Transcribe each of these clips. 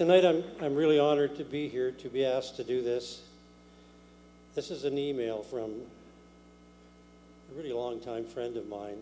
Tonight I'm really honored to be here, to be asked to do this. This is an email from a really long-time friend of mine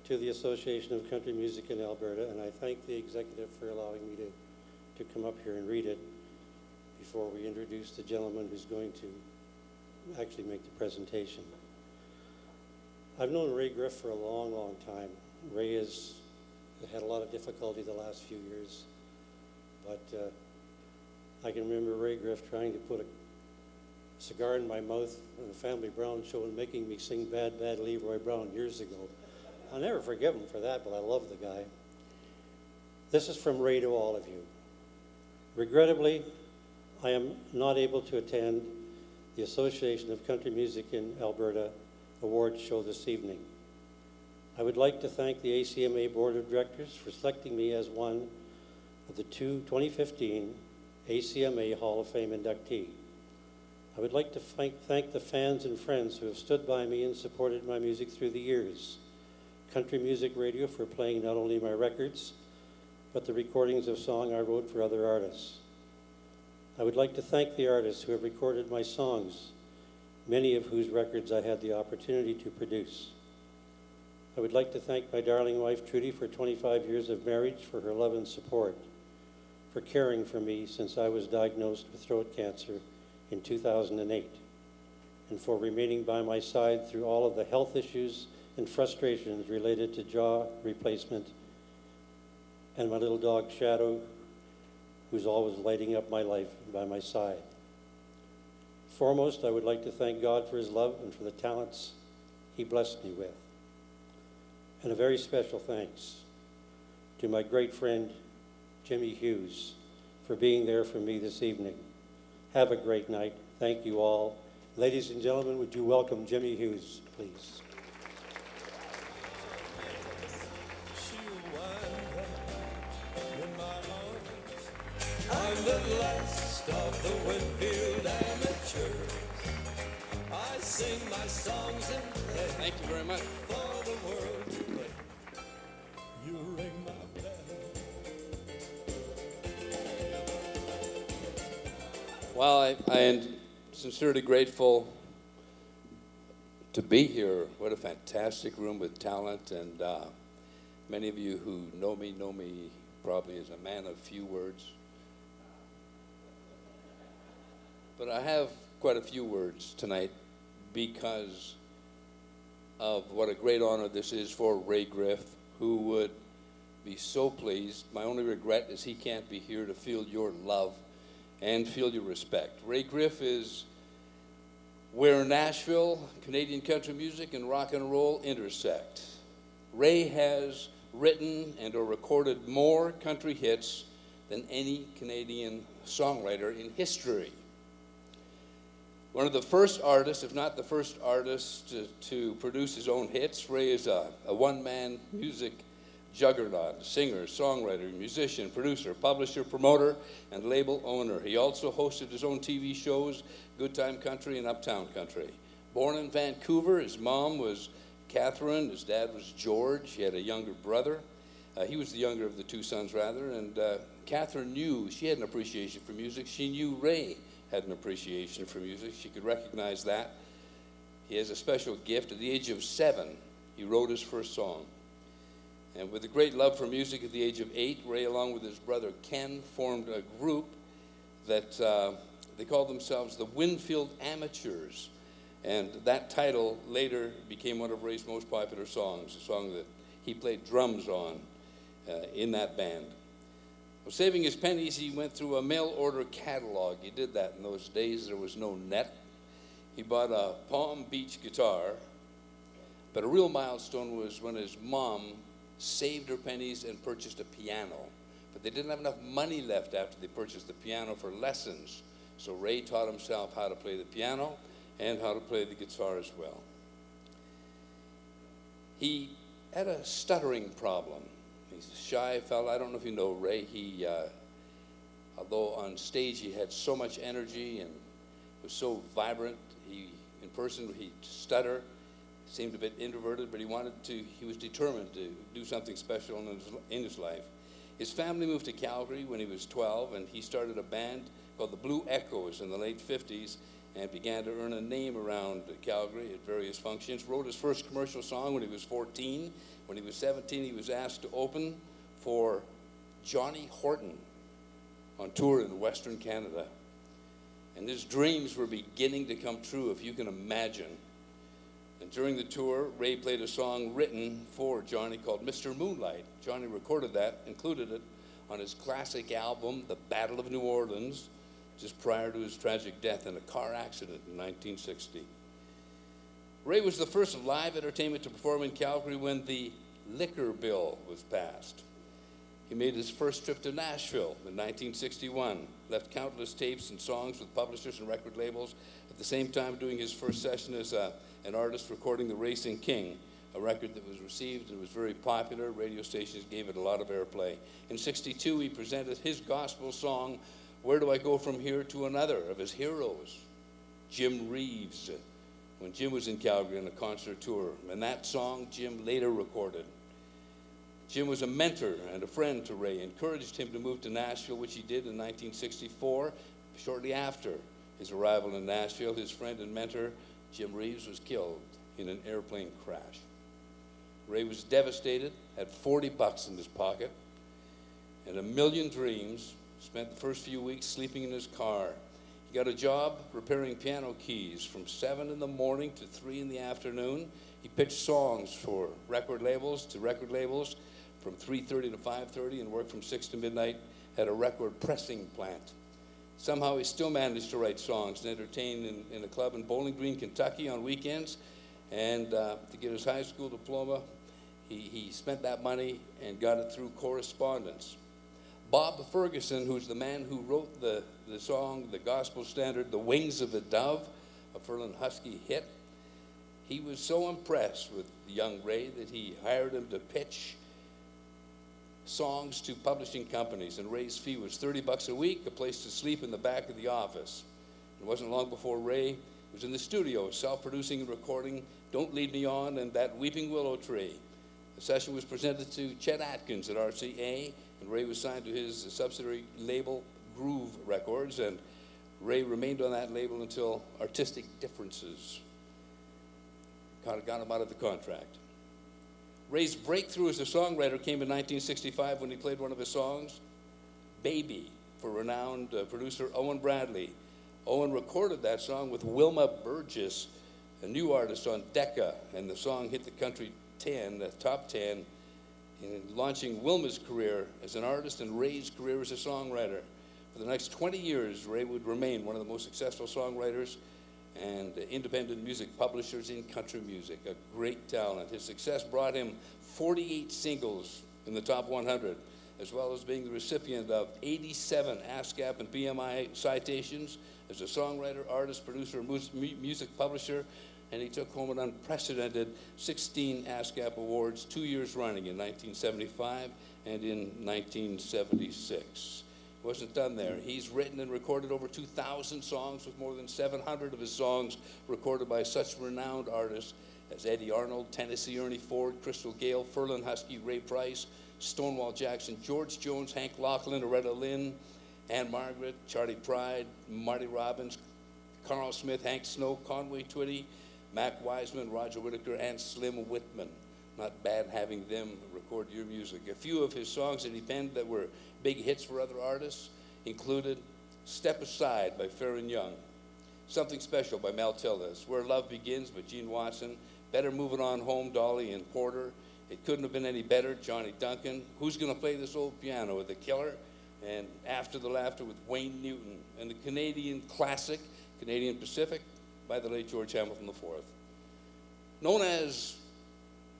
to the Association of Country Music in Alberta, and I thank the executive for allowing me to come up here and read it before we introduce the gentleman who's going to actually make the presentation. I've known Ray Griff for a long, long time. Ray has had a lot of difficulty the last few years, but I can remember Ray Griff trying to put a cigar in my mouth on a Family Brown show and making me sing Bad, Bad Leroy Brown years ago. I'll never forgive him for that, but I love the guy. This is from Ray to all of you. Regrettably, I am not able to attend the Association of Country Music in Alberta awards show this evening. I would like to thank the ACMA Board of Directors for selecting me as one of the 2015 ACMA Hall of Fame inductee. I would like to thank the fans and friends who have stood by me and supported my music through the years. Country Music Radio for playing not only my records, but the recordings of song I wrote for other artists. I would like to thank the artists who have recorded my songs, many of whose records I had the opportunity to produce. I would like to thank my darling wife, Trudy, for 25 years of marriage, for her love and support, for caring for me since I was diagnosed with throat cancer in 2008, and for remaining by my side through all of the health issues and frustrations related to jaw replacement, and my little dog, Shadow, who's always lighting up my life by my side. Foremost, I would like to thank God for his love and for the talents he blessed me with. And a very special thanks to my great friend, Jimmy Hughes, for being there for me this evening. Have a great night. Thank you all. Ladies and gentlemen, would you welcome Jimmy Hughes, please? I'm the last of the Winfield amateurs. I sing my songs and play. Thank you very much. For the world to play. You ring my bell. Well, I am sincerely grateful to be here. What a fantastic room with talent, and many of you who know me probably as a man of few words. But I have quite a few words tonight because of what a great honor this is for Ray Griff, who would be so pleased. My only regret is he can't be here to feel your love and feel your respect. Ray Griff is where Nashville, Canadian country music, and rock and roll intersect. Ray has written and or recorded more country hits than any Canadian songwriter in history. One of the first artists, if not the first artist, to produce his own hits. Ray is a one-man music juggernaut, singer, songwriter, musician, producer, publisher, promoter, and label owner. He also hosted his own TV shows, Good Time Country and Uptown Country. Born in Vancouver, his mom was Catherine, his dad was George. He had a younger brother. He was the younger of the two sons, rather, and Catherine knew, she had an appreciation for music. She knew Ray had an appreciation for music. She could recognize that. He has a special gift. At the age of 7, he wrote his first song. And with a great love for music at the age of 8, Ray, along with his brother Ken, formed a group that they called themselves the Winfield Amateurs. And that title later became one of Ray's most popular songs, a song that he played drums on in that band. Well, saving his pennies, he went through a mail-order catalog. He did that in those days. There was no net. He bought a Palm Beach guitar, but a real milestone was when his mom saved her pennies and purchased a piano. But they didn't have enough money left after they purchased the piano for lessons. So Ray taught himself how to play the piano and how to play the guitar as well. He had a stuttering problem. He's a shy fellow. I don't know if you know Ray. He, although on stage he had so much energy and was so vibrant, in person he'd stutter, seemed a bit introverted, but he was determined to do something special in his life. His family moved to Calgary when he was 12, and he started a band called the Blue Echoes in the late 50s and began to earn a name around Calgary at various functions. Wrote his first commercial song when he was 14. When he was 17, he was asked to open for Johnny Horton on tour in Western Canada. And his dreams were beginning to come true, if you can imagine. And during the tour, Ray played a song written for Johnny called Mr. Moonlight. Johnny recorded that, included it on his classic album, The Battle of New Orleans, just prior to his tragic death in a car accident in 1960. Ray was the first live entertainment to perform in Calgary when the liquor bill was passed. He made his first trip to Nashville in 1961, left countless tapes and songs with publishers and record labels, at the same time doing his first session as an artist recording The Racing King, a record that was received and was very popular. Radio stations gave it a lot of airplay. In '62, he presented his gospel song, Where Do I Go From Here, to another of his heroes, Jim Reeves, when Jim was in Calgary on a concert tour. And that song Jim later recorded. Jim was a mentor and a friend to Ray, encouraged him to move to Nashville, which he did in 1964. Shortly after his arrival in Nashville, his friend and mentor, Jim Reeves, was killed in an airplane crash. Ray was devastated, had $40 in his pocket, and a million dreams. Spent the first few weeks sleeping in his car. He got a job repairing piano keys from 7 in the morning to 3 in the afternoon. He pitched songs for record labels to record labels from 3:30 to 5:30 and worked from 6 to midnight at a record pressing plant. Somehow he still managed to write songs and entertain in a club in Bowling Green, Kentucky on weekends. And to get his high school diploma, he spent that money and got it through correspondence. Bob Ferguson, who's the man who wrote the song, the gospel standard, The Wings of the Dove, a Furlan Husky hit, he was so impressed with young Ray that he hired him to pitch songs to publishing companies, and Ray's fee was $30 a week, a place to sleep in the back of the office. It wasn't long before Ray was in the studio, self-producing and recording Don't Lead Me On and That Weeping Willow Tree. The session was presented to Chet Atkins at RCA, and Ray was signed to his subsidiary label, Groove Records, and Ray remained on that label until artistic differences kind of got him out of the contract. Ray's breakthrough as a songwriter came in 1965 when he played one of his songs, Baby, for renowned producer Owen Bradley. Owen recorded that song with Wilma Burgess, a new artist on Decca, and the song hit the country 10, the top 10, in launching Wilma's career as an artist and Ray's career as a songwriter. For the next 20 years, Ray would remain one of the most successful songwriters and independent music publishers in country music, a great talent. His success brought him 48 singles in the top 100, as well as being the recipient of 87 ASCAP and BMI citations as a songwriter, artist, producer, music publisher, and he took home an unprecedented 16 ASCAP awards 2 years running in 1975 and in 1976. Wasn't done there. He's written and recorded over 2,000 songs, with more than 700 of his songs recorded by such renowned artists as Eddie Arnold, Tennessee Ernie Ford, Crystal Gale, Furlan Husky, Ray Price, Stonewall Jackson, George Jones, Hank Lachlan, Loretta Lynn, Anne Margaret, Charlie Pride, Marty Robbins, Carl Smith, Hank Snow, Conway Twitty, Mac Wiseman, Roger Whittaker, and Slim Whitman. Not bad having them record your music. A few of his songs that he penned that were big hits for other artists included Step Aside by Farron Young, Something Special by Mel Tillis, Where Love Begins by Gene Watson, Better Moving On Home, Dolly and Porter, It Couldn't Have Been Any Better, Johnny Duncan, Who's Gonna Play This Old Piano with The Killer, and After the Laughter with Wayne Newton, and the Canadian classic, Canadian Pacific, by the late George Hamilton IV. Known as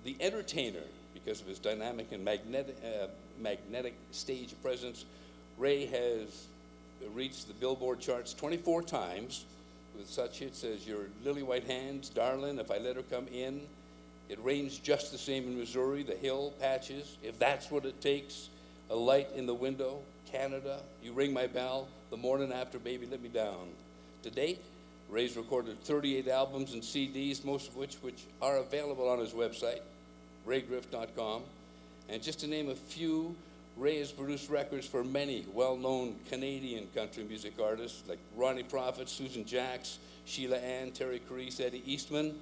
the entertainer because of his dynamic and magnetic stage presence, Ray has reached the Billboard charts 24 times with such hits as Your Lily White Hands, Darlin', If I Let Her Come In, It Rains Just the Same in Missouri, The Hill, Patches, If That's What It Takes, A Light in the Window, Canada, You Ring My Bell, The Morning After, Baby Let Me Down. To date, Ray's recorded 38 albums and CDs, most of which are available on his website, raygriff.com. And just to name a few, Ray has produced records for many well-known Canadian country music artists like Ronnie Prophet, Susan Jacks, Sheila Ann, Terry Creese, Eddie Eastman,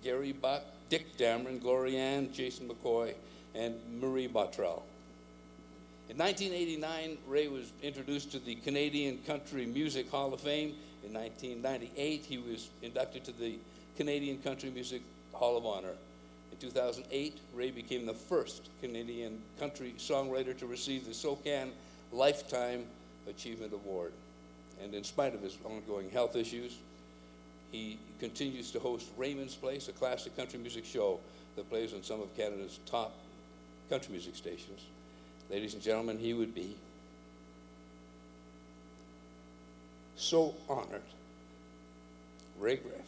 Gary Buck, Dick Dameron, Gloria Ann, Jason McCoy, and Marie Bottrell. In 1989, Ray was introduced to the Canadian Country Music Hall of Fame. In 1998, he was inducted to the Canadian Country Music Hall of Honor. In 2008, Ray became the first Canadian country songwriter to receive the SOCAN Lifetime Achievement Award. And in spite of his ongoing health issues, he continues to host Raymond's Place, a classic country music show that plays on some of Canada's top country music stations. Ladies and gentlemen, he would be so honored. Ray Griff.